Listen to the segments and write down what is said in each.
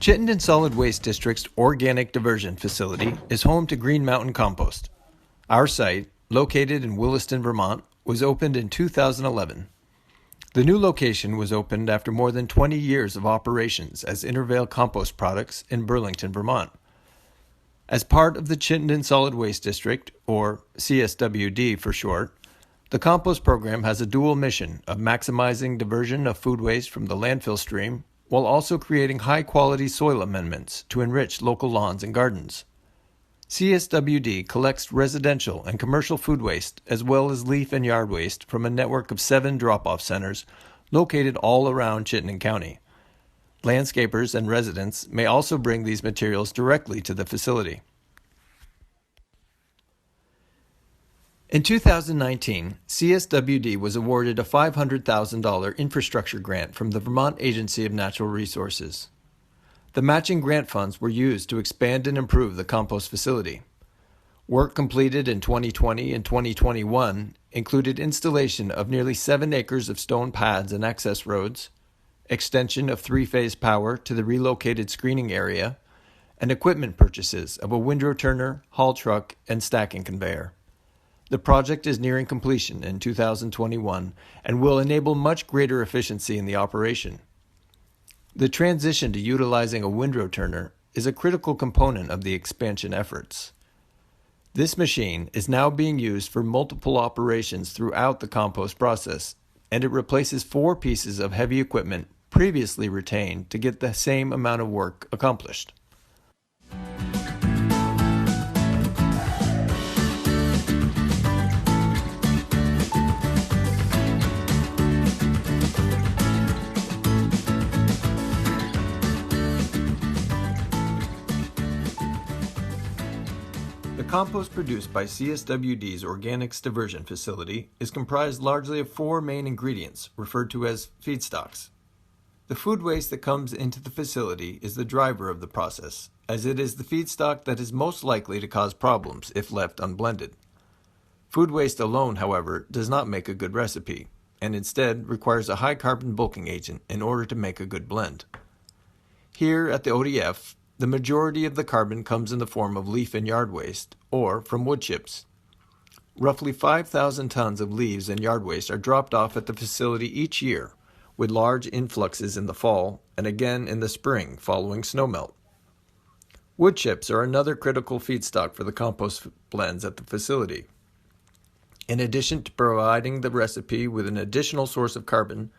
Chittenden Solid Waste District's organic diversion facility is home to Green Mountain Compost. Our site, located in Williston, Vermont, was opened in 2011. The new location was opened after more than 20 years of operations as Intervale Compost Products in Burlington, Vermont. As part of the Chittenden Solid Waste District, or CSWD for short, the compost program has a dual mission of maximizing diversion of food waste from the landfill stream while also creating high-quality soil amendments to enrich local lawns and gardens. CSWD collects residential and commercial food waste as well as leaf and yard waste from a network of 7 drop-off centers located all around Chittenden County. Landscapers and residents may also bring these materials directly to the facility. In 2019, CSWD was awarded a $500,000 infrastructure grant from the Vermont Agency of Natural Resources. The matching grant funds were used to expand and improve the compost facility. Work completed in 2020 and 2021 included installation of nearly 7 acres of stone pads and access roads, extension of 3-phase power to the relocated screening area, and equipment purchases of a windrow turner, haul truck, and stacking conveyor. The project is nearing completion in 2021 and will enable much greater efficiency in the operation. The transition to utilizing a windrow turner is a critical component of the expansion efforts. This machine is now being used for multiple operations throughout the compost process, and it replaces 4 pieces of heavy equipment previously retained to get the same amount of work accomplished. The compost produced by CSWD's Organics Diversion facility is comprised largely of 4 main ingredients referred to as feedstocks. The food waste that comes into the facility is the driver of the process, as it is the feedstock that is most likely to cause problems if left unblended. Food waste alone, however, does not make a good recipe, and instead requires a high carbon bulking agent in order to make a good blend. Here at the ODF, the majority of the carbon comes in the form of leaf and yard waste, or from wood chips. Roughly 5,000 tons of leaves and yard waste are dropped off at the facility each year, with large influxes in the fall and again in the spring following snowmelt. Wood chips are another critical feedstock for the compost blends at the facility. In addition to providing the recipe with an additional source of carbon,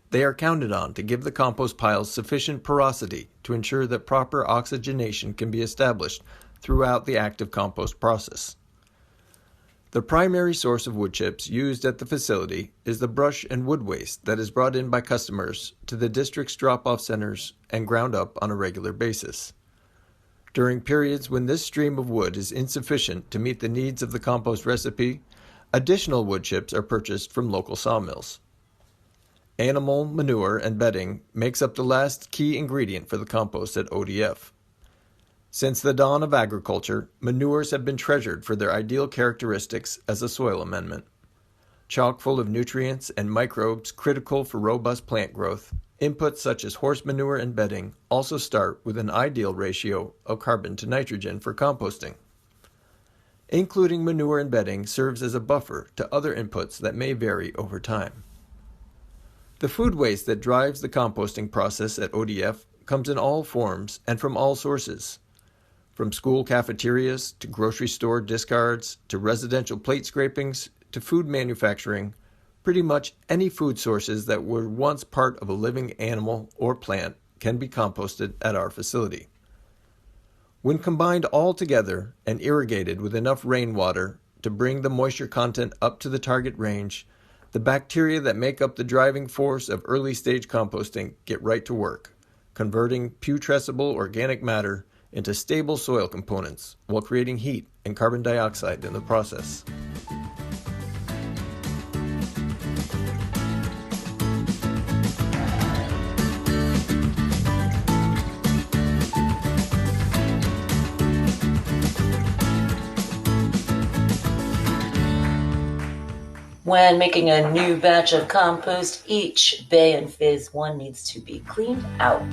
they are counted on to give the compost piles sufficient porosity to ensure that proper oxygenation can be established throughout the active compost process. The primary source of wood chips used at the facility is the brush and wood waste that is brought in by customers to the district's drop-off centers and ground up on a regular basis. During periods when this stream of wood is insufficient to meet the needs of the compost recipe, additional wood chips are purchased from local sawmills. Animal manure and bedding makes up the last key ingredient for the compost at ODF. Since the dawn of agriculture, manures have been treasured for their ideal characteristics as a soil amendment. Chock full of nutrients and microbes critical for robust plant growth, inputs such as horse manure and bedding also start with an ideal ratio of carbon to nitrogen for composting. Including manure and bedding serves as a buffer to other inputs that may vary over time. The food waste that drives the composting process at ODF comes in all forms and from all sources. From school cafeterias to grocery store discards to residential plate scrapings to food manufacturing, pretty much any food sources that were once part of a living animal or plant can be composted at our facility. When combined all together and irrigated with enough rainwater to bring the moisture content up to the target range, the bacteria that make up the driving force of early-stage composting get right to work, converting putrescible organic matter into stable soil components while creating heat and carbon dioxide in the process. When making a new batch of compost, each bay and phase 1 needs to be cleaned out.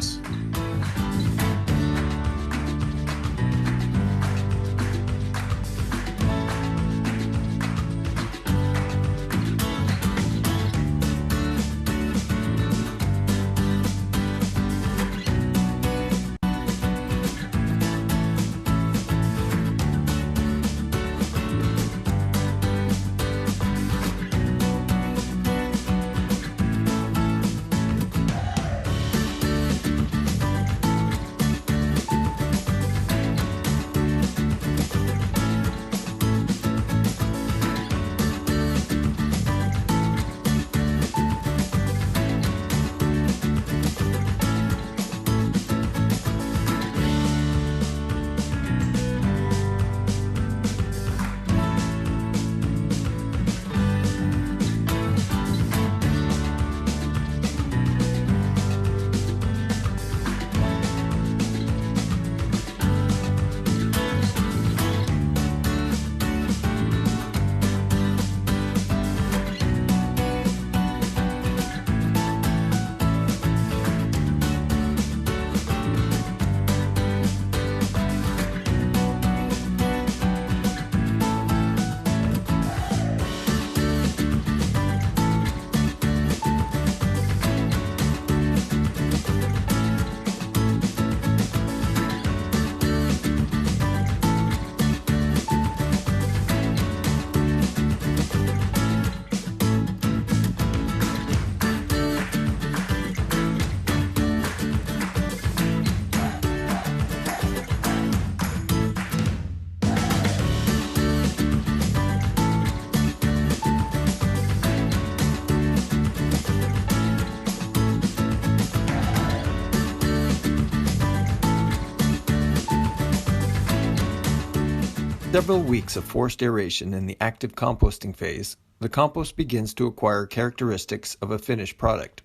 Several weeks of forced aeration in the active composting phase, the compost begins to acquire characteristics of a finished product.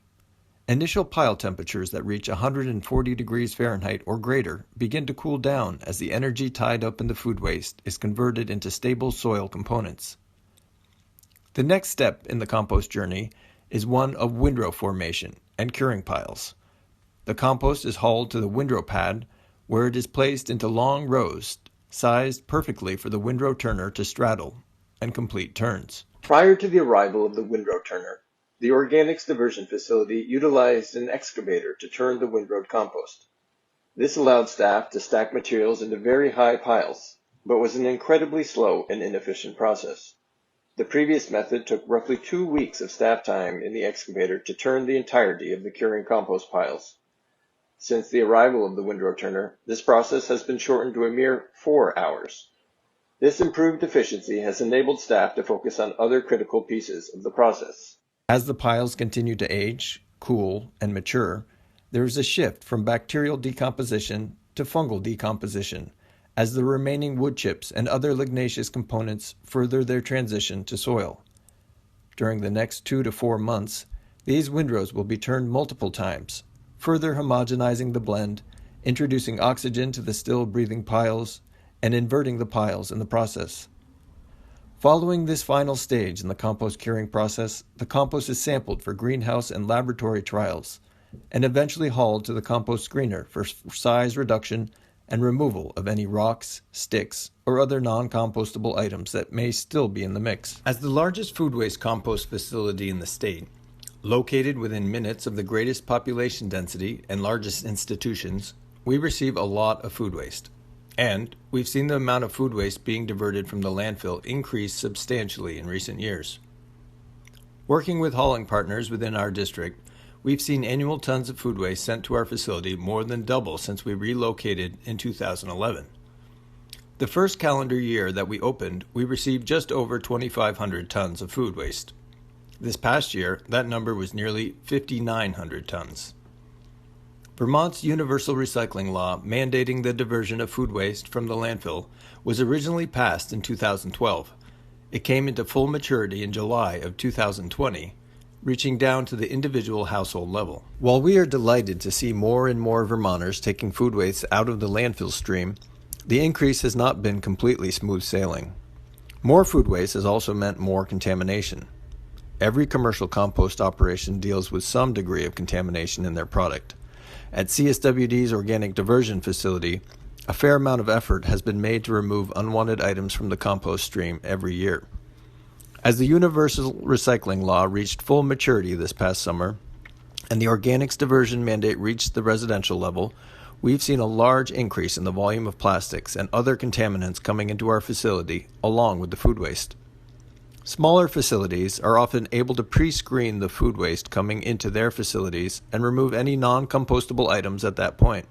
Initial pile temperatures that reach 140 degrees Fahrenheit or greater begin to cool down as the energy tied up in the food waste is converted into stable soil components. The next step in the compost journey is one of windrow formation and curing piles. The compost is hauled to the windrow pad, where it is placed into long rows, sized perfectly for the windrow turner to straddle and complete turns. Prior to the arrival of the windrow turner, the organics diversion facility utilized an excavator to turn the windrowed compost. This allowed staff to stack materials into very high piles, but was an incredibly slow and inefficient process. The previous method took roughly 2 weeks of staff time in the excavator to turn the entirety of the curing compost piles. Since the arrival of the windrow turner, this process has been shortened to a mere 4 hours. This improved efficiency has enabled staff to focus on other critical pieces of the process. As the piles continue to age, cool, and mature, there is a shift from bacterial decomposition to fungal decomposition, as the remaining wood chips and other lignaceous components further their transition to soil. During the next 2 to 4 months, these windrows will be turned multiple times, further homogenizing the blend, introducing oxygen to the still breathing piles, and inverting the piles in the process. Following this final stage in the compost curing process, the compost is sampled for greenhouse and laboratory trials, and eventually hauled to the compost screener for size reduction and removal of any rocks, sticks, or other non-compostable items that may still be in the mix. As the largest food waste compost facility in the state, located within minutes of the greatest population density and largest institutions, we receive a lot of food waste. And we've seen the amount of food waste being diverted from the landfill increase substantially in recent years. Working with hauling partners within our district, we've seen annual tons of food waste sent to our facility more than double since we relocated in 2011. The first calendar year that we opened, we received just over 2,500 tons of food waste. This past year, that number was nearly 5,900 tons. Vermont's universal recycling law mandating the diversion of food waste from the landfill was originally passed in 2012. It came into full maturity in July of 2020, reaching down to the individual household level. While we are delighted to see more and more Vermonters taking food waste out of the landfill stream, the increase has not been completely smooth sailing. More food waste has also meant more contamination. Every commercial compost operation deals with some degree of contamination in their product. At CSWD's Organic Diversion facility, a fair amount of effort has been made to remove unwanted items from the compost stream every year. As the universal recycling law reached full maturity this past summer, and the organics diversion mandate reached the residential level, we've seen a large increase in the volume of plastics and other contaminants coming into our facility, along with the food waste. Smaller facilities are often able to pre-screen the food waste coming into their facilities and remove any non-compostable items at that point.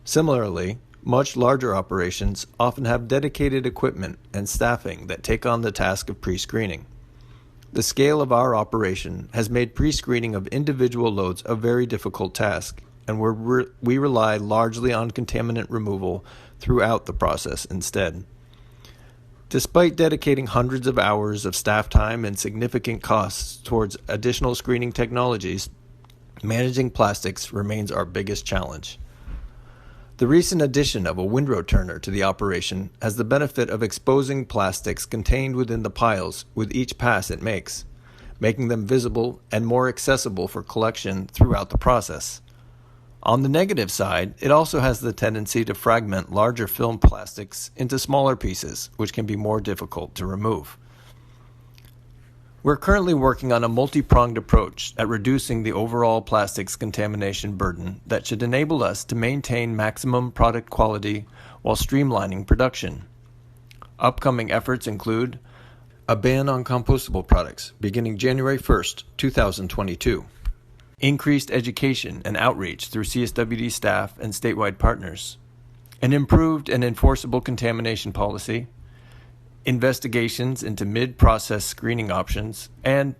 Similarly, much larger operations often have dedicated equipment and staffing that take on the task of pre-screening. The scale of our operation has made pre-screening of individual loads a very difficult task, and we rely largely on contaminant removal throughout the process instead. Despite dedicating hundreds of hours of staff time and significant costs towards additional screening technologies, managing plastics remains our biggest challenge. The recent addition of a windrow turner to the operation has the benefit of exposing plastics contained within the piles with each pass it makes, making them visible and more accessible for collection throughout the process. On the negative side, it also has the tendency to fragment larger film plastics into smaller pieces, which can be more difficult to remove. We're currently working on a multi-pronged approach at reducing the overall plastics contamination burden that should enable us to maintain maximum product quality while streamlining production. Upcoming efforts include a ban on compostable products beginning January 1st, 2022. Increased education and outreach through CSWD staff and statewide partners, an improved and enforceable contamination policy, investigations into mid-process screening options, and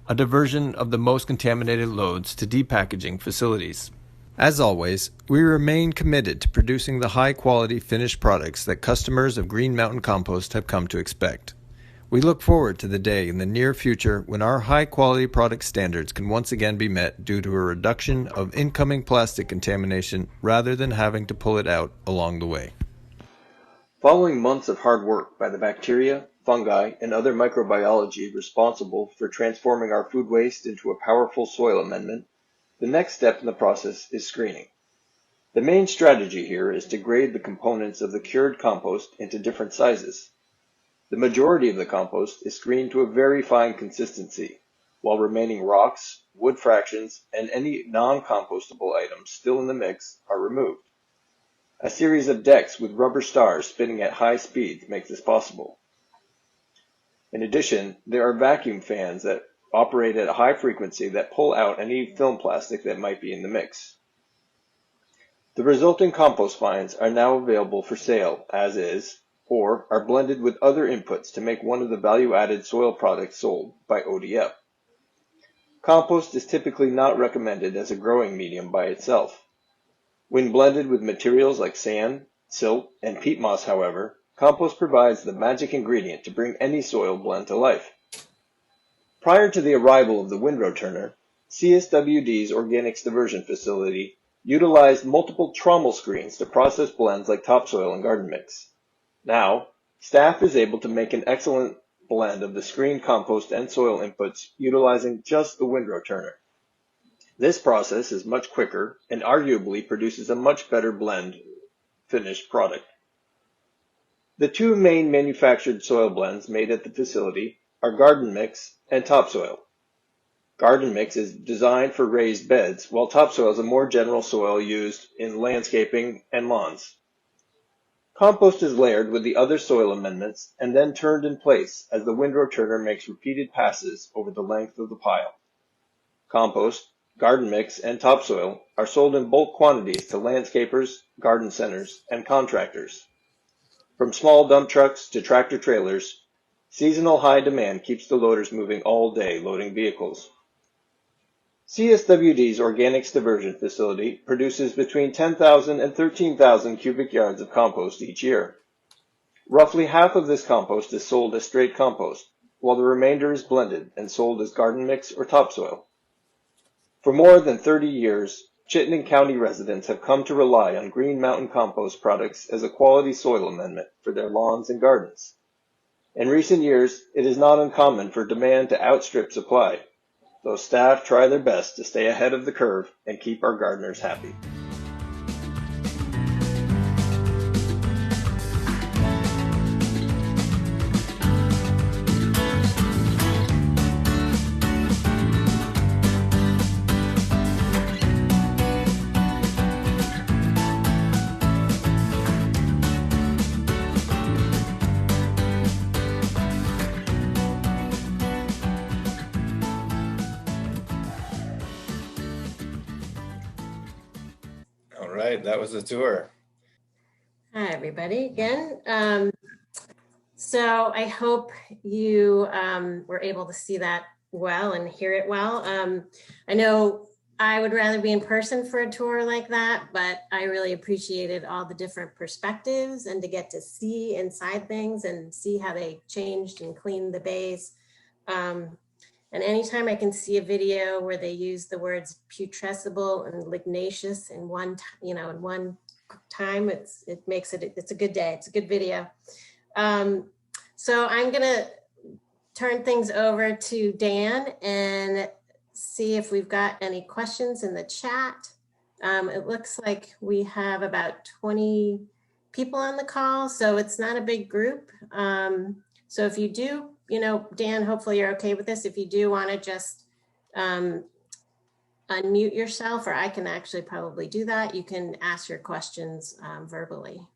a diversion of the most contaminated loads to depackaging facilities. As always, we remain committed to producing the high-quality finished products that customers of Green Mountain Compost have come to expect. We look forward to the day in the near future when our high-quality product standards can once again be met due to a reduction of incoming plastic contamination rather than having to pull it out along the way. Following months of hard work by the bacteria, fungi, and other microbiology responsible for transforming our food waste into a powerful soil amendment, the next step in the process is screening. The main strategy here is to grade the components of the cured compost into different sizes. The majority of the compost is screened to a very fine consistency, while remaining rocks, wood fractions, and any non-compostable items still in the mix are removed. A series of decks with rubber stars spinning at high speeds makes this possible. In addition, there are vacuum fans that operate at a high frequency that pull out any film plastic that might be in the mix. The resulting compost fines are now available for sale as is, or are blended with other inputs to make one of the value-added soil products sold by ODF. Compost is typically not recommended as a growing medium by itself. When blended with materials like sand, silt, and peat moss, however, compost provides the magic ingredient to bring any soil blend to life. Prior to the arrival of the Windrow turner, CSWD's Organics Diversion facility utilized multiple trommel screens to process blends like topsoil and garden mix. Now, staff is able to make an excellent blend of the screened compost and soil inputs utilizing just the Windrow turner. This process is much quicker and arguably produces a much better blend finished product. The two main manufactured soil blends made at the facility are garden mix and topsoil. Garden mix is designed for raised beds, while topsoil is a more general soil used in landscaping and lawns. Compost is layered with the other soil amendments and then turned in place as the Windrow turner makes repeated passes over the length of the pile. Compost, garden mix, and topsoil are sold in bulk quantities to landscapers, garden centers, and contractors. From small dump trucks to tractor trailers, seasonal high demand keeps the loaders moving all day loading vehicles. CSWD's Organics Diversion facility produces between 10,000 and 13,000 cubic yards of compost each year. Roughly half of this compost is sold as straight compost, while the remainder is blended and sold as garden mix or topsoil. For more than 30 years, Chittenden County residents have come to rely on Green Mountain Compost products as a quality soil amendment for their lawns and gardens. In recent years, it is not uncommon for demand to outstrip supply, though staff try their best to stay ahead of the curve and keep our gardeners happy. All right, that was the tour. Hi, everybody, again. So I hope you were able to see that well and hear it well. I know I would rather be in person for a tour like that, but I really appreciated all the different perspectives and to get to see inside things and see how they changed and cleaned the bays. And anytime I can see a video where they use the words putrescible and lignaceous in one time, it's a good day. It's a good video. So I'm gonna turn things over to Dan and see if we've got any questions in the chat. It looks like we have about 20 people on the call, so it's not a big group. So if you do, Dan, hopefully you're okay with this. If you do want to just unmute yourself, or I can actually probably do that, you can ask your questions verbally.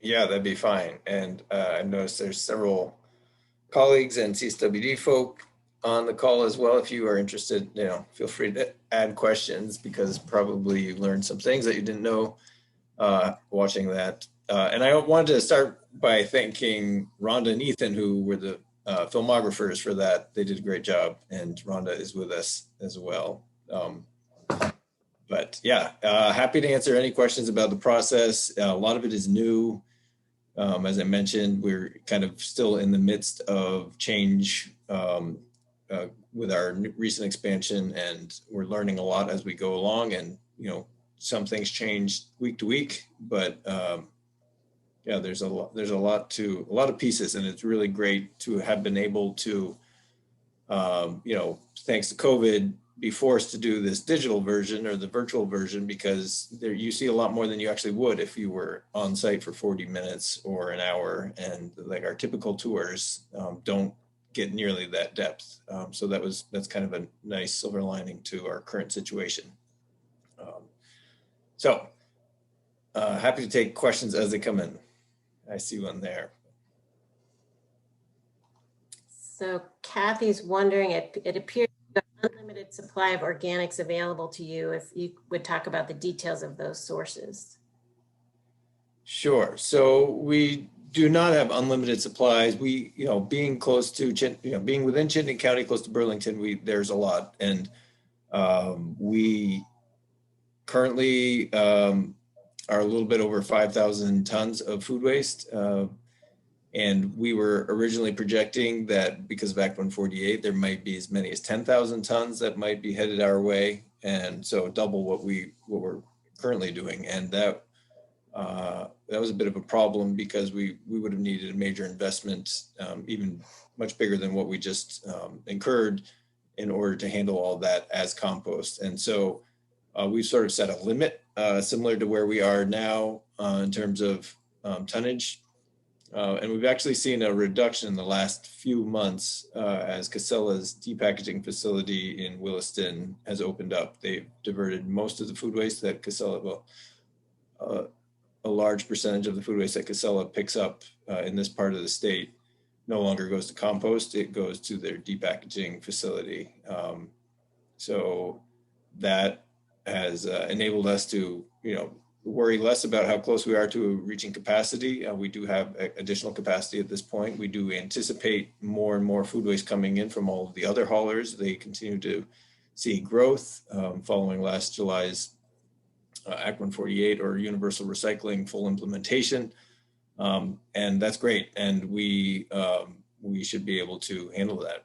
Yeah, that'd be fine. And I noticed there's several colleagues and CSWD folk on the call as well. If you are interested, feel free to add questions, because probably you learned some things that you didn't know watching that. And I wanted to start by thanking Rhonda and Ethan, who were the filmographers for that. They did a great job, and Rhonda is with us as well. But yeah, happy to answer any questions about the process. A lot of it is new. As I mentioned, we're kind of still in the midst of change with our recent expansion, and we're learning a lot as we go along. And some things change week to week, but yeah, there's a lot of pieces, and it's really great to have been able to, thanks to COVID, be forced to do this digital version or the virtual version, because there you see a lot more than you actually would if you were on site for 40 minutes or an hour. And like our typical tours don't get nearly that depth. So that's kind of a nice silver lining to our current situation. Happy to take questions as they come in. I see one there. So Kathy's wondering, it appears you have unlimited supply of organics available to you, if you would talk about the details of those sources. Sure. So we do not have unlimited supplies. We, being close to, being within Chittenden County, close to Burlington, there's a lot. And we currently are a little bit over 5,000 tons of food waste. And we were originally projecting that because of Act 148, there might be as many as 10,000 tons that might be headed our way. And so double what we're currently doing. And that was a bit of a problem, because we would have needed a major investment, even much bigger than what we just incurred, in order to handle all that as compost. And so we've sort of set a limit similar to where we are now in terms of tonnage. And we've actually seen a reduction in the last few months as Casella's depackaging facility in Williston has opened up. They've diverted most of the food waste that Casella, a large percentage of the food waste that Casella picks up in this part of the state no longer goes to compost. It goes to their depackaging facility. So that has enabled us to, worry less about how close we are to reaching capacity. We do have additional capacity at this point. We do anticipate more and more food waste coming in from all of the other haulers. They continue to see growth following last July's Act 148 or universal recycling full implementation. And that's great. And we should be able to handle that.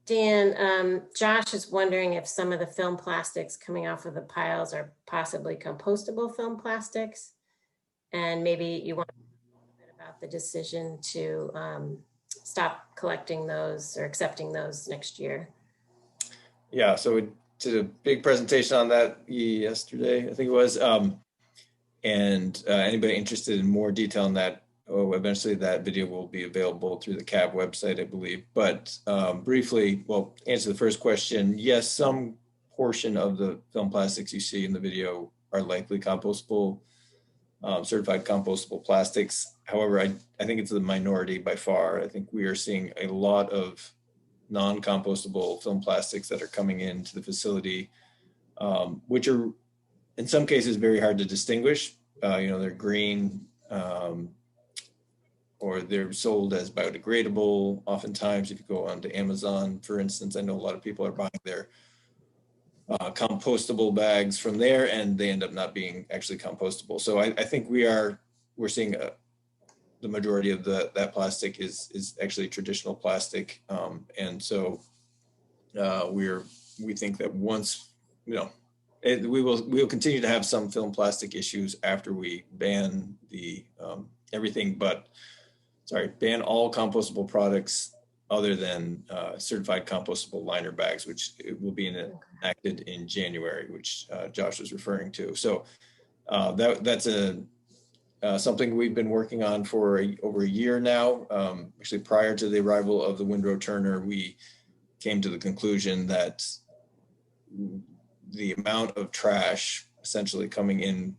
Dan, Josh is wondering if some of the film plastics coming off of the piles are possibly compostable film plastics. And maybe you want to talk a little bit about the decision to stop collecting those or accepting those next year. Yeah, so we did a big presentation on that yesterday, I think it was. And anybody interested in more detail on that, eventually that video will be available through the CAB website, I believe. But briefly, well, answer the first question. Yes, some portion of the film plastics you see in the video are likely compostable, certified compostable plastics. However, I think it's the minority by far. I think we are seeing a lot of non-compostable film plastics that are coming into the facility, which are in some cases very hard to distinguish. They're green, or they're sold as biodegradable. Oftentimes, if you go onto Amazon, for instance, I know a lot of people are buying their compostable bags from there, and they end up not being actually compostable. So I think we're seeing the majority of that plastic is actually traditional plastic, and so we think that once we will continue to have some film plastic issues after we ban the ban all compostable products other than certified compostable liner bags, which will be enacted in January, which Josh was referring to. So that's something we've been working on for over a year now. Actually, prior to the arrival of the Windrow Turner, we came to the conclusion that the amount of trash essentially coming in,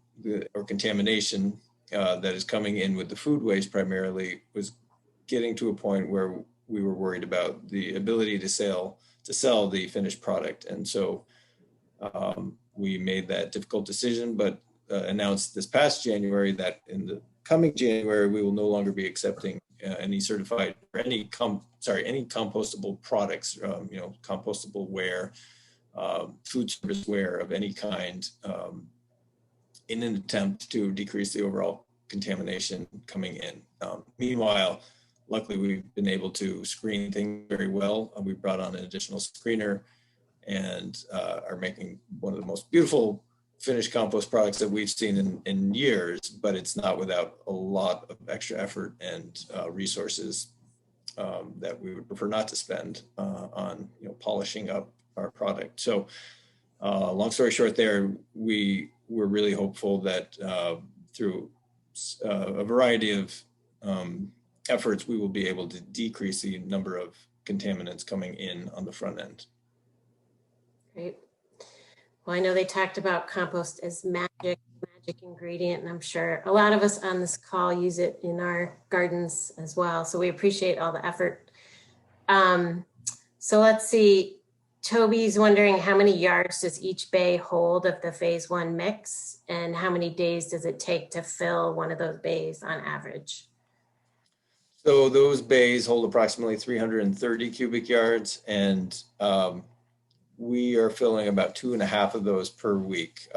or contamination that is coming in with the food waste primarily, was getting to a point where we were worried about the ability to sell the finished product. And so we made that difficult decision, but announced this past January that in the coming January, we will no longer be accepting any certified or any compostable products, compostable ware, food service ware of any kind, in an attempt to decrease the overall contamination coming in. Meanwhile, luckily we've been able to screen things very well. We brought on an additional screener and are making one of the most beautiful finished compost products that we've seen in years, but it's not without a lot of extra effort and resources that we would prefer not to spend on polishing up our product. So long story short there, we're really hopeful that through a variety of efforts, we will be able to decrease the number of contaminants coming in on the front end. Great. Well, I know they talked about compost as magic ingredient, and I'm sure a lot of us on this call use it in our gardens as well. So we appreciate all the effort. So let's see. Toby's wondering how many yards does each bay hold of the phase 1 mix, and how many days does it take to fill one of those bays on average? So those bays hold approximately 330 cubic yards, and we are filling about 2.5 of those per week.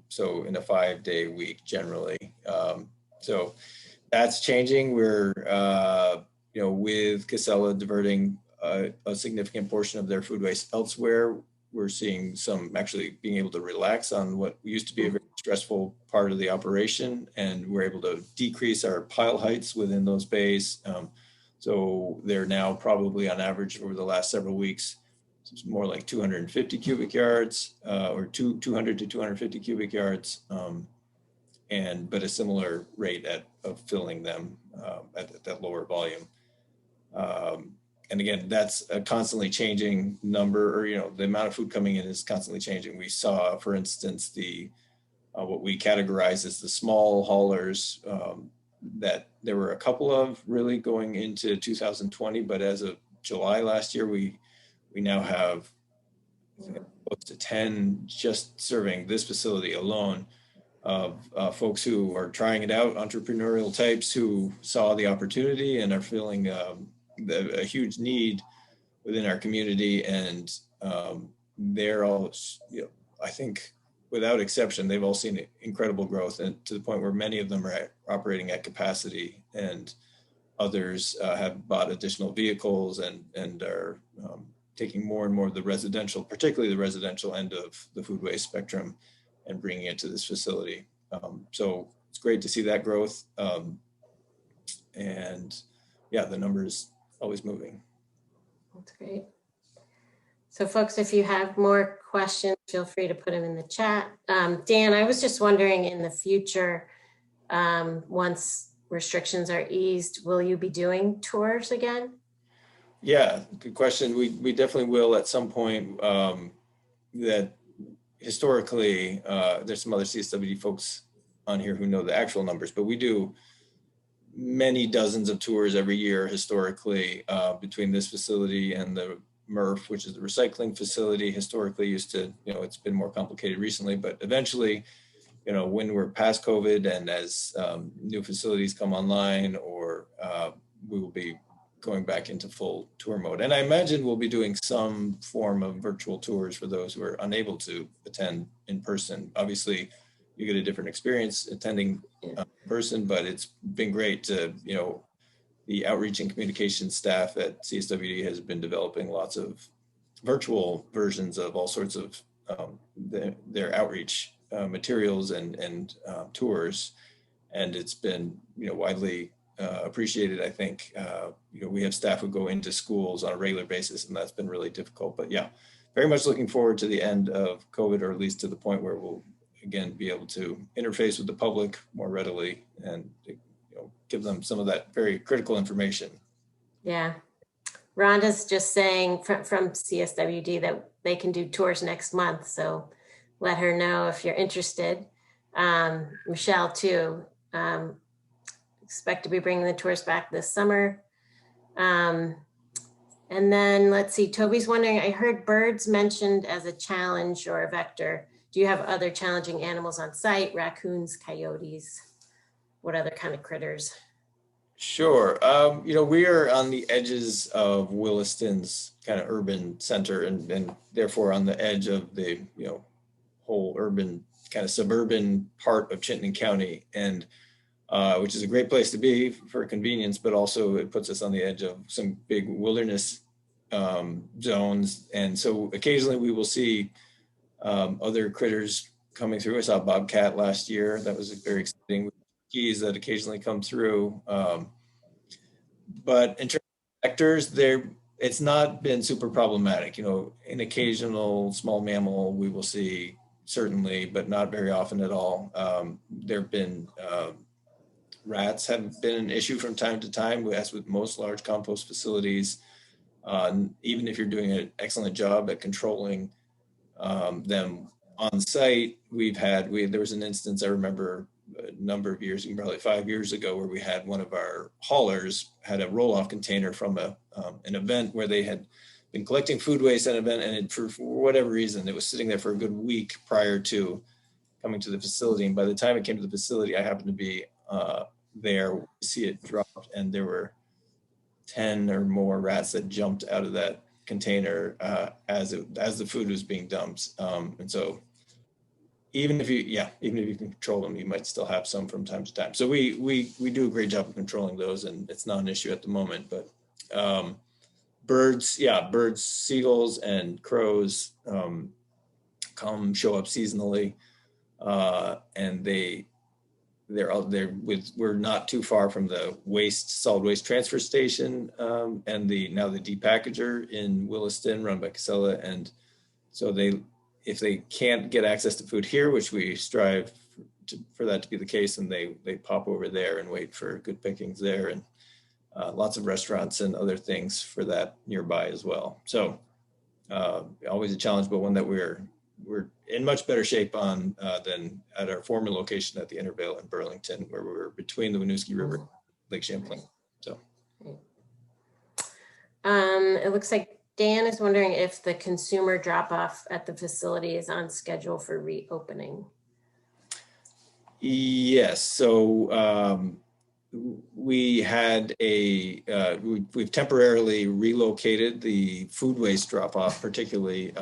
So in a 5-day week generally. So that's changing. We're, with Casella diverting a significant portion of their food waste elsewhere, we're seeing some actually being able to relax on what used to be a very stressful part of the operation. And we're able to decrease our pile heights within those bays. So they're now probably on average over the last several weeks, it's more like 250 cubic yards or 200 to 250 cubic yards, but a similar rate of filling them at that lower volume. And again, that's a constantly changing number, or the amount of food coming in is constantly changing. We saw, for instance, the what we categorize as the small haulers, that there were a couple of really going into 2020, but as of July last year, we now have close to 10 just serving this facility alone of folks who are trying it out, entrepreneurial types who saw the opportunity and are feeling a huge need within our community. And they're all, I think without exception, they've all seen incredible growth, and to the point where many of them are operating at capacity, and others have bought additional vehicles and are taking more and more of the residential, particularly the residential end of the food waste spectrum, and bringing it to this facility. So it's great to see that growth. And yeah, the number is always moving. That's great. So folks, if you have more questions, feel free to put them in the chat. Dan, I was just wondering, in the future, once restrictions are eased, will you be doing tours again? Yeah, good question. We definitely will at some point. That historically, there's some other CSWD folks on here who know the actual numbers, but we do many dozens of tours every year historically, between this facility and the MRF, which is the recycling facility. Historically used to, it's been more complicated recently, but eventually, when we're past COVID and as new facilities come online, or we will be going back into full tour mode. And I imagine we'll be doing some form of virtual tours for those who are unable to attend in person. Obviously, you get a different experience attending in person, but it's been great to, the outreach and communication staff at CSWD has been developing lots of virtual versions of all sorts of their outreach materials and tours. And it's been, widely appreciated. I think, we have staff who go into schools on a regular basis, and that's been really difficult. But yeah, very much looking forward to the end of COVID, or at least to the point where we'll again be able to interface with the public more readily and give them some of that very critical information. Yeah. Rhonda's just saying from CSWD that they can do tours next month. So let her know if you're interested. Michelle too. Expect to be bringing the tours back this summer. And then let's see, Toby's wondering, I heard birds mentioned as a challenge or a vector. Do you have other challenging animals on site? Raccoons, coyotes? What other kind of critters? Sure. We are on the edges of Williston's kind of urban center and therefore on the edge of the, whole urban kind of suburban part of Chittenden County, and which is a great place to be for convenience, but also it puts us on the edge of some big wilderness zones. And so occasionally we will see other critters coming through. I saw a bobcat last year. That was very exciting. Keys that occasionally come through. But in terms of vectors, it's not been super problematic. An occasional small mammal we will see, certainly, but not very often at all. There have been rats have been an issue from time to time, as with most large compost facilities. Even if you're doing an excellent job at controlling them on site, there was an instance I remember a number of years, probably 5 years ago, where we had one of our haulers had a roll-off container from an event where they had been collecting food waste at an event, and for whatever reason, it was sitting there for a good week prior to coming to the facility. And by the time it came to the facility, I happened to be there to see it dropped, and there were 10 or more rats that jumped out of that container as the food was being dumped. And so even if you can control them, you might still have some from time to time. So we do a great job of controlling those, and it's not an issue at the moment. But birds, seagulls and crows come show up seasonally, and we're not too far from the solid waste transfer station and the depackager in Williston, run by Casella. And so if they can't get access to food here, which we strive for that to be the case, and they pop over there and wait for good pickings there, and lots of restaurants and other things for that nearby as well. So always a challenge, but one that we're in much better shape on than at our former location at the Intervale in Burlington, where we were between the Winooski River and Lake Champlain. So it looks like Dan is wondering if the consumer drop-off at the facility is on schedule for reopening. Yes. So we've temporarily relocated the food waste drop-off, particularly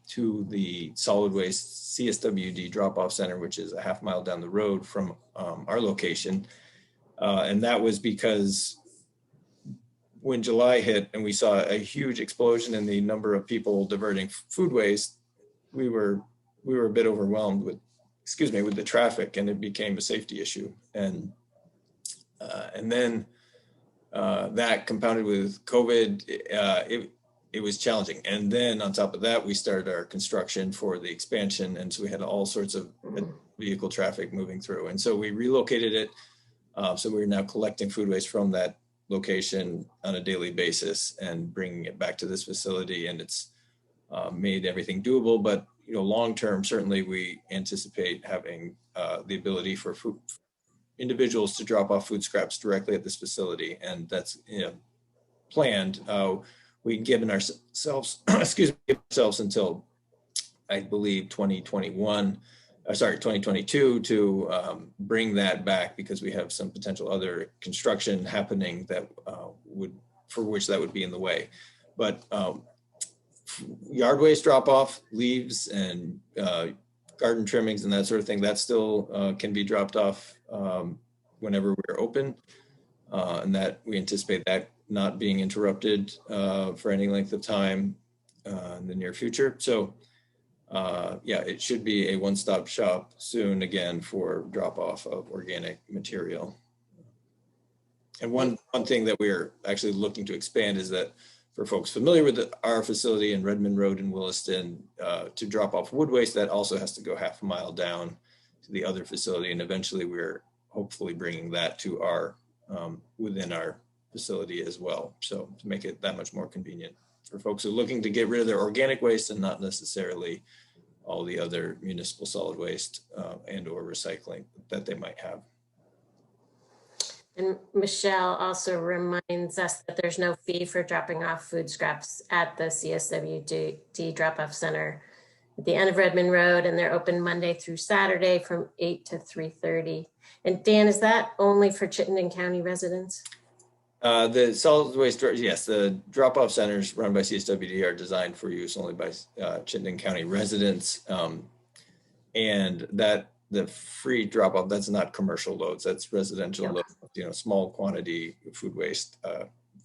to the solid waste CSWD drop-off center, which is a half mile down the road from our location. And that was because when July hit and we saw a huge explosion in the number of people diverting food waste, we were a bit overwhelmed with the traffic, and it became a safety issue. And then that compounded with COVID, it was challenging. And then on top of that, we started our construction for the expansion. And so we had all sorts of vehicle traffic moving through. And so we relocated it. So we're now collecting food waste from that location on a daily basis and bringing it back to this facility. And it's made everything doable. But long term, certainly we anticipate having the ability for individuals to drop off food scraps directly at this facility, and that's planned. We've given ourselves until I believe 2022 to bring that back, because we have some potential other construction happening that for which that would be in the way. But yard waste drop off, leaves and garden trimmings and that sort of thing, that still can be dropped off whenever we're open, and that we anticipate that not being interrupted for any length of time in the near future. So it should be a one-stop shop soon again for drop off of organic material. And one thing that we're actually looking to expand is that for folks familiar with our facility in Redmond Road in Williston, to drop off wood waste, that also has to go half a mile down to the other facility. And eventually we're hopefully bringing that to our within our facility as well. So to make it that much more convenient for folks who are looking to get rid of their organic waste and not necessarily all the other municipal solid waste and or recycling that they might have. And Michelle also reminds us that there's no fee for dropping off food scraps at the CSWD drop-off center at the end of Redmond Road, and they're open Monday through Saturday from 8 to 3:30. And Dan, is that only for Chittenden County residents? The solid waste, yes, the drop-off centers run by CSWD are designed for use only by Chittenden County residents. And that the free drop-off, that's not commercial loads, that's residential Yep. loads, small quantity food waste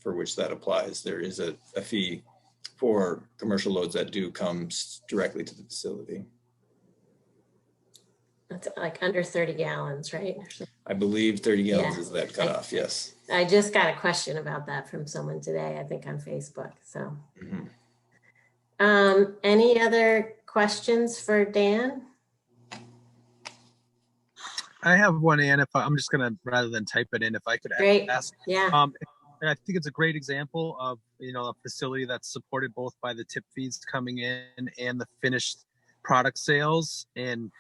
for which that applies. There is a fee for commercial loads that do come directly to the facility. That's like under 30 gallons, right? I believe 30 gallons Yeah. is that cutoff, yes. I just got a question about that from someone today, I think on Facebook. So, any other questions for Dan? I have one, Ann. If I'm just gonna, rather than type it in, if I could Great. ask. Yeah. And I think it's a great example of a facility that's supported both by the tip fees coming in and the finished product sales. And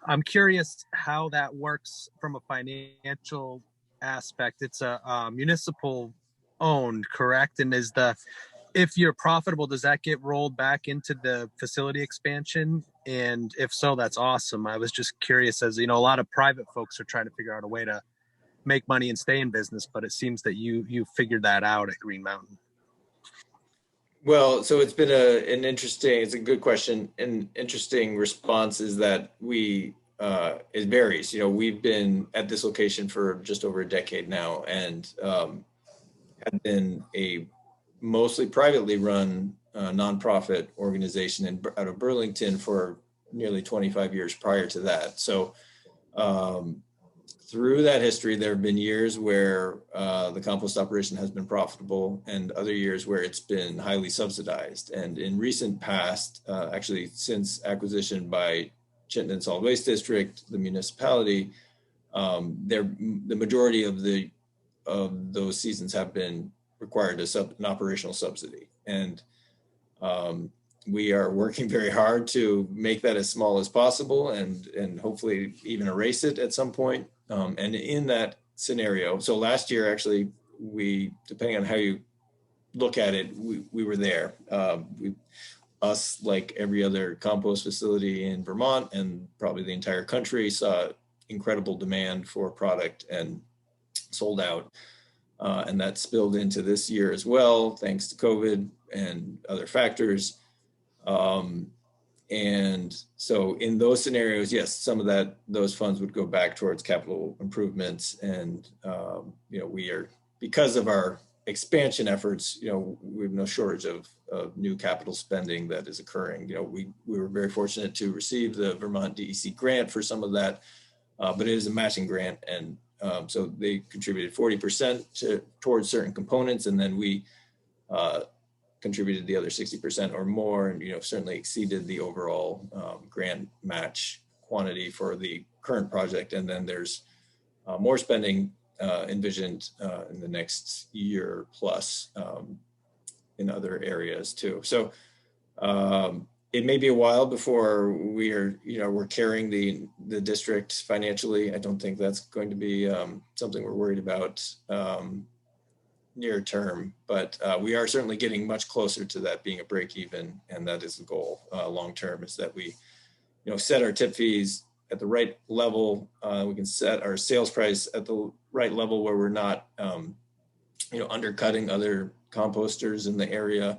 I'm curious how that works from a financial aspect. It's a municipal owned, correct? And if you're profitable, does that get rolled back into the facility expansion? And if so, that's awesome. I was just curious, as a lot of private folks are trying to figure out a way to make money and stay in business, but it seems that you figured that out at Green Mountain. Well, so it's been it's a good question. An interesting response is that it varies. We've been at this location for just over a decade now, and have been a mostly privately run nonprofit organization out of Burlington for nearly 25 years prior to that. So through that history, there have been years where the compost operation has been profitable and other years where it's been highly subsidized. And in recent past, actually since acquisition by Chittenden Solid Waste District, the municipality, the majority of those seasons have been required an operational subsidy. And we are working very hard to make that as small as possible and hopefully even erase it at some point. And in that scenario, so last year, actually, depending on how you look at it, we were there. Us, like every other compost facility in Vermont and probably the entire country, saw incredible demand for product and sold out. And that spilled into this year as well, thanks to COVID and other factors. And so in those scenarios, yes, some of those funds would go back towards capital improvements. And, we are, because of our expansion efforts, we have no shortage of new capital spending that is occurring. We were very fortunate to receive the Vermont DEC grant for some of that, but it is a matching grant. And so they contributed 40% towards certain components, and then we contributed the other 60% or more, and certainly exceeded the overall grant match quantity for the current project. And then there's more spending envisioned in the next year plus in other areas too. So it may be a while before we're carrying the district financially. I don't think that's going to be something we're worried about near term, but we are certainly getting much closer to that being a break even, and that is the goal long term, is that we set our tip fees at the right level. We can set our sales price at the right level where we're not undercutting other composters in the area,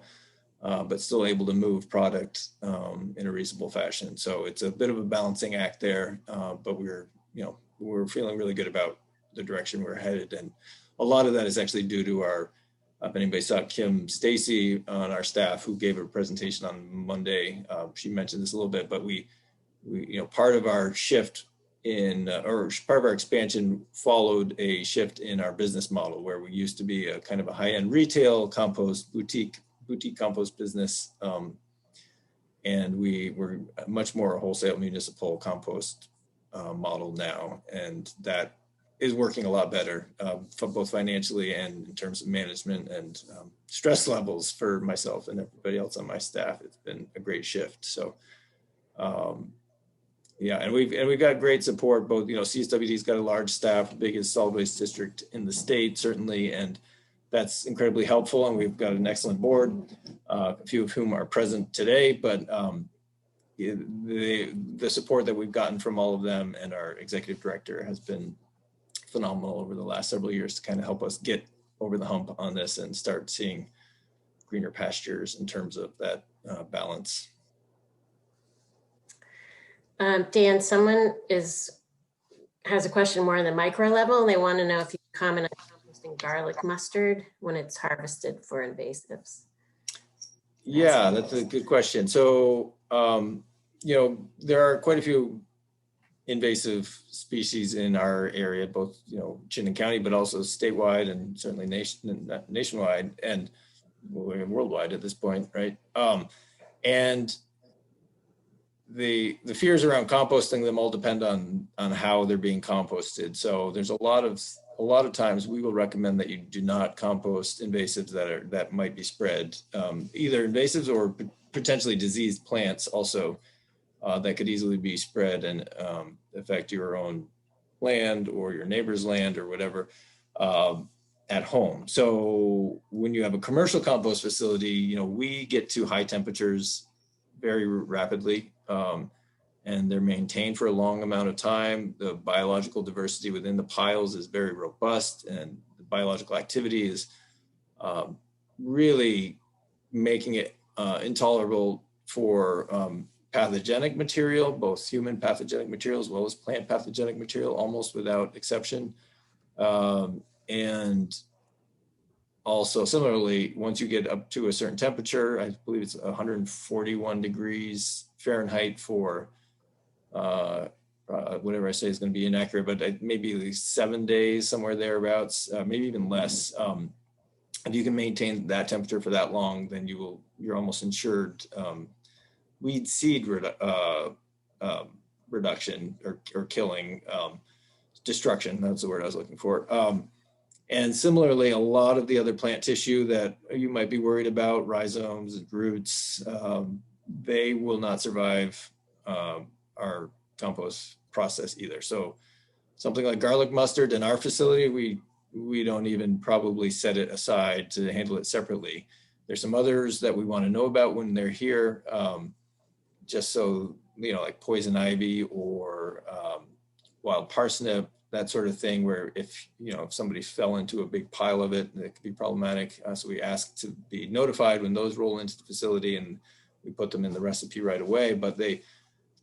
but still able to move product in a reasonable fashion. So it's a bit of a balancing act there, but we're feeling really good about the direction we're headed. And a lot of that is actually due to if anybody saw Kim Stacy on our staff, who gave a presentation on Monday. She mentioned this a little bit, but we part of our shift part of our expansion followed a shift in our business model, where we used to be a kind of a high-end retail compost boutique compost business. And we were much more a wholesale municipal compost model now. And that is working a lot better, both financially and in terms of management and stress levels for myself and everybody else on my staff. It's been a great shift. So, and we've got great support. Both, CSWD's got a large staff, biggest solid waste district in the state, certainly, and that's incredibly helpful. And we've got an excellent board, a few of whom are present today, but the support that we've gotten from all of them and our executive director has been phenomenal over the last several years to kind of help us get over the hump on this and start seeing greener pastures in terms of that balance. Dan, someone has a question more on the micro level, and they want to know if you comment on composting garlic mustard when it's harvested for invasives. Yeah, that's a good question. So, there are quite a few invasive species in our area, both, Chittenden County, but also statewide and certainly nationwide and worldwide at this point, right? And the fears around composting them all depend on how they're being composted. So there's a lot of times we will recommend that you do not compost invasives that might be spread, either invasives or potentially diseased plants also that could easily be spread and affect your own land or your neighbor's land or whatever at home. So when you have a commercial compost facility, we get to high temperatures very rapidly, and they're maintained for a long amount of time. The biological diversity within the piles is very robust, and the biological activity is really making it intolerable for pathogenic material, both human pathogenic material as well as plant pathogenic material, almost without exception. And also similarly, once you get up to a certain temperature, I believe it's 141 degrees Fahrenheit for whatever I say is going to be inaccurate, but maybe at least 7 days, somewhere thereabouts, maybe even less. If you can maintain that temperature for that long, then you're almost ensured weed seed reduction or killing, destruction. That's the word I was looking for. And similarly, a lot of the other plant tissue that you might be worried about, rhizomes and roots, they will not survive our compost process either. So something like garlic mustard in our facility, we don't even probably set it aside to handle it separately. There's some others that we want to know about when they're here, just so, like poison ivy or wild parsnip, that sort of thing, where if somebody fell into a big pile of it, it could be problematic. So we ask to be notified when those roll into the facility, and we put them in the recipe right away, but they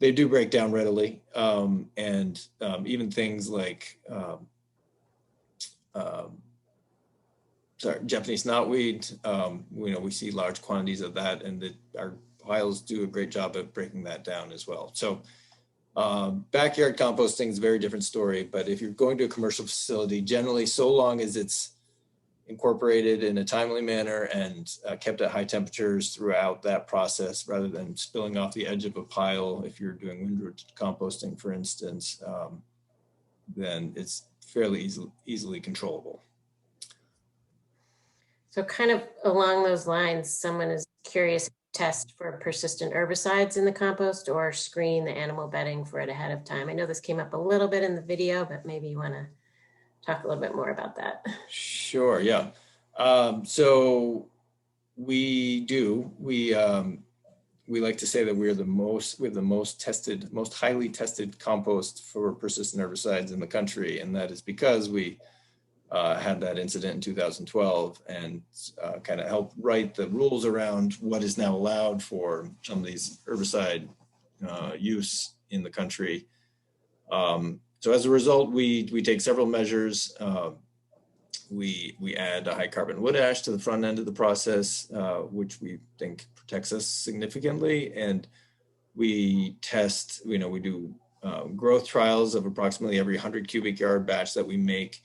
do break down readily. And even things like, Japanese knotweed, we see large quantities of that, and our piles do a great job of breaking that down as well. So backyard composting is a very different story, but if you're going to a commercial facility, generally, so long as it's incorporated in a timely manner and kept at high temperatures throughout that process, rather than spilling off the edge of a pile, if you're doing windrow composting, for instance, then it's fairly easily controllable. So kind of along those lines, someone is curious, test for persistent herbicides in the compost or screen the animal bedding for it ahead of time. I know this came up a little bit in the video, but maybe you want to talk a little bit more about that. Sure, yeah. So we do. We like to say that we have the most highly tested compost for persistent herbicides in the country, and that is because we had that incident in 2012 and kind of helped write the rules around what is now allowed for some of these herbicide use in the country. So as a result, we take several measures. We add a high carbon wood ash to the front end of the process, which we think protects us significantly. And we test, we do growth trials of approximately every 100 cubic yard batch that we make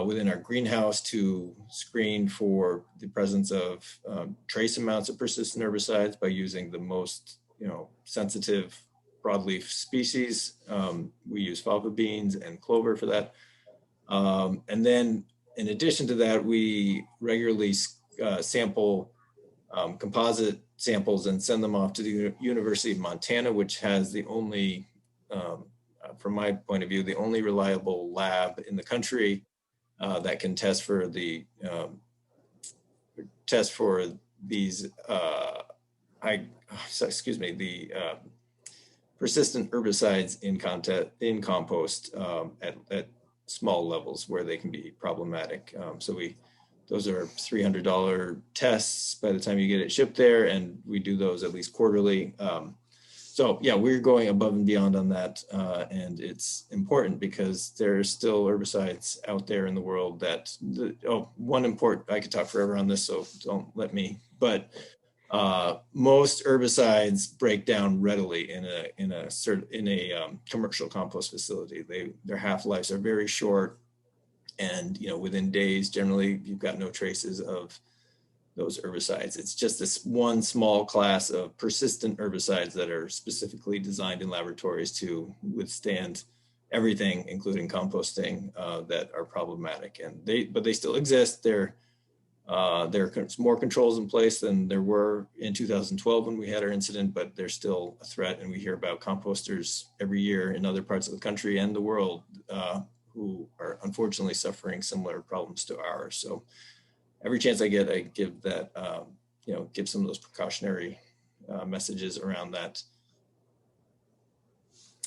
within our greenhouse to screen for the presence of trace amounts of persistent herbicides by using the most sensitive broadleaf species. We use fava beans and clover for that. And then in addition to that, we regularly sample composite samples and send them off to the University of Montana, which has the only, from my point of view, the only reliable lab in the country that can test for these persistent herbicides in compost at small levels where they can be problematic. So we those are $300 tests by the time you get it shipped there, and we do those at least quarterly. So yeah, we're going above and beyond on that, and it's important because there's still herbicides out there in the world that, I could talk forever on this, so don't let me, but most herbicides break down readily in a commercial compost facility. Their half-lives are very short, and within days, generally, you've got no traces of those herbicides. It's just this one small class of persistent herbicides that are specifically designed in laboratories to withstand everything, including composting, that are problematic. But they still exist. There are more controls in place than there were in 2012 when we had our incident, but they're still a threat. And we hear about composters every year in other parts of the country and the world who are unfortunately suffering similar problems to ours. So every chance I get, I give that, give some of those precautionary messages around that.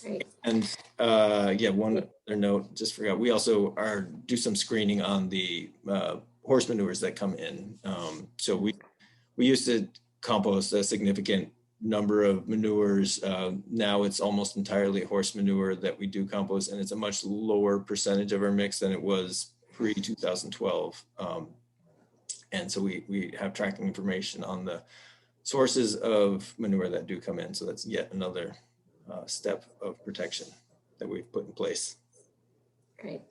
Great. And one other note, just forgot, we also do some screening on the horse manures that come in. So we used to compost a significant number of manures. Now it's almost entirely horse manure that we do compost, and it's a much lower percentage of our mix than it was pre-2012. And so we have tracking information on the sources of manure that do come in. So that's yet another step of protection that we've put in place. Great.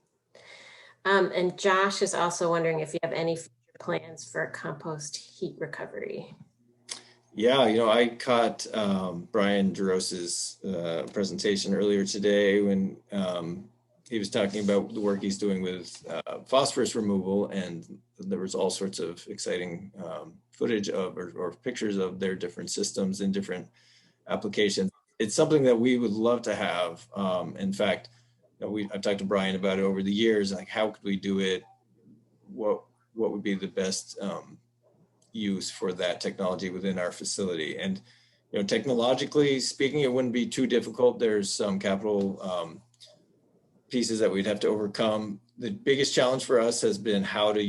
And Josh is also wondering if you have any future plans for compost heat recovery. Yeah, I caught Brian Jaros's presentation earlier today when he was talking about the work he's doing with phosphorus removal, and there was all sorts of exciting footage of or pictures of their different systems and different applications. It's something that we would love to have. In fact, I've talked to Brian about it over the years, like how could we do it? What would be the best use for that technology within our facility? And technologically speaking, it wouldn't be too difficult. There's some capital pieces that we'd have to overcome. The biggest challenge for us has been how to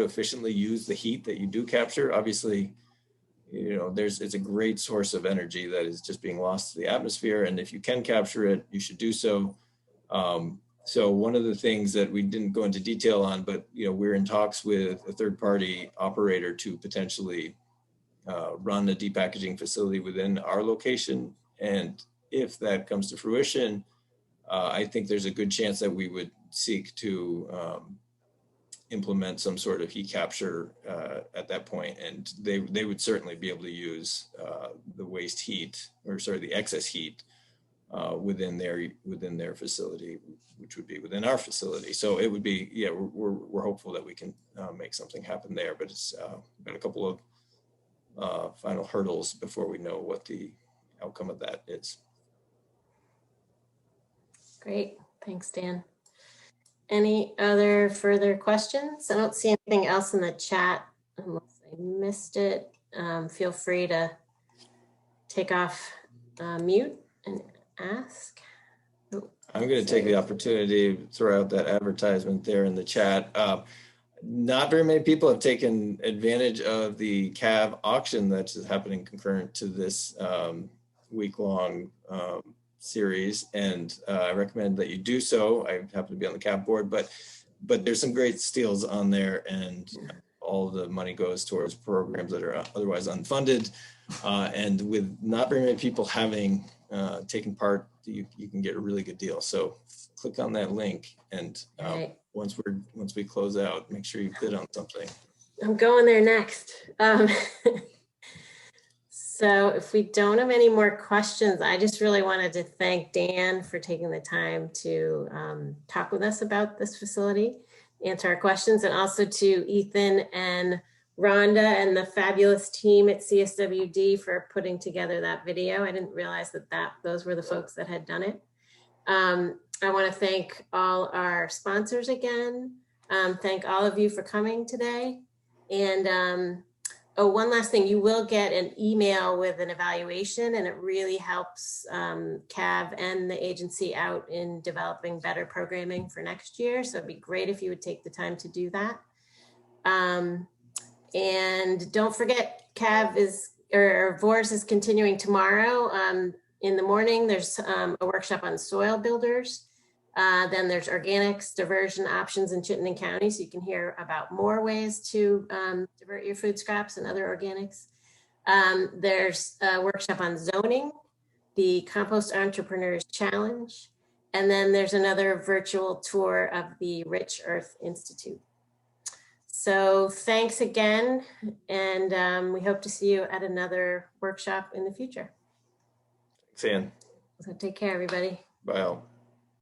efficiently use the heat that you do capture. Obviously, it's a great source of energy that is just being lost to the atmosphere, and if you can capture it, you should do so. So one of the things that we didn't go into detail on, but we're in talks with a third-party operator to potentially run a depackaging facility within our location. And if that comes to fruition, I think there's a good chance that we would seek to implement some sort of heat capture at that point, and they would certainly be able to use the waste heat, the excess heat within their facility, which would be within our facility. So it would be, we're hopeful that we can make something happen there, but it's got a couple of final hurdles before we know what the outcome of that is. Great, thanks, Dan. Any other further questions? I don't see anything else in the chat unless I missed it. Feel free to take off mute and ask. I'm going to take the opportunity to throw out that advertisement there in the chat. Not very many people have taken advantage of the CAV auction that's happening concurrent to this week-long series, and I recommend that you do so. I happen to be on the CAV board, but there's some great steals on there, and all the money goes towards programs that are otherwise unfunded. And with not very many people having taken part, you can get a really good deal. So click on that link, and once we close out, make sure you bid on something. I'm going there next. So if we don't have any more questions, I just really wanted to thank Dan for taking the time to talk with us about this facility, answer our questions, and also to Ethan and Rhonda and the fabulous team at CSWD for putting together that video. I didn't realize that those were the folks that had done it. I want to thank all our sponsors again. Thank all of you for coming today. And one last thing, you will get an email with an evaluation, and it really helps CAV and the agency out in developing better programming for next year. So it'd be great if you would take the time to do that. And don't forget, VORS is continuing tomorrow. In the morning, there's a workshop on soil builders. Then there's organics diversion options in Chittenden County, so you can hear about more ways to divert your food scraps and other organics. There's a workshop on zoning, the Compost Entrepreneurs Challenge, and then there's another virtual tour of the Rich Earth Institute. So thanks again, and we hope to see you at another workshop in the future. Thanks, Ann. So take care, everybody. Bye all.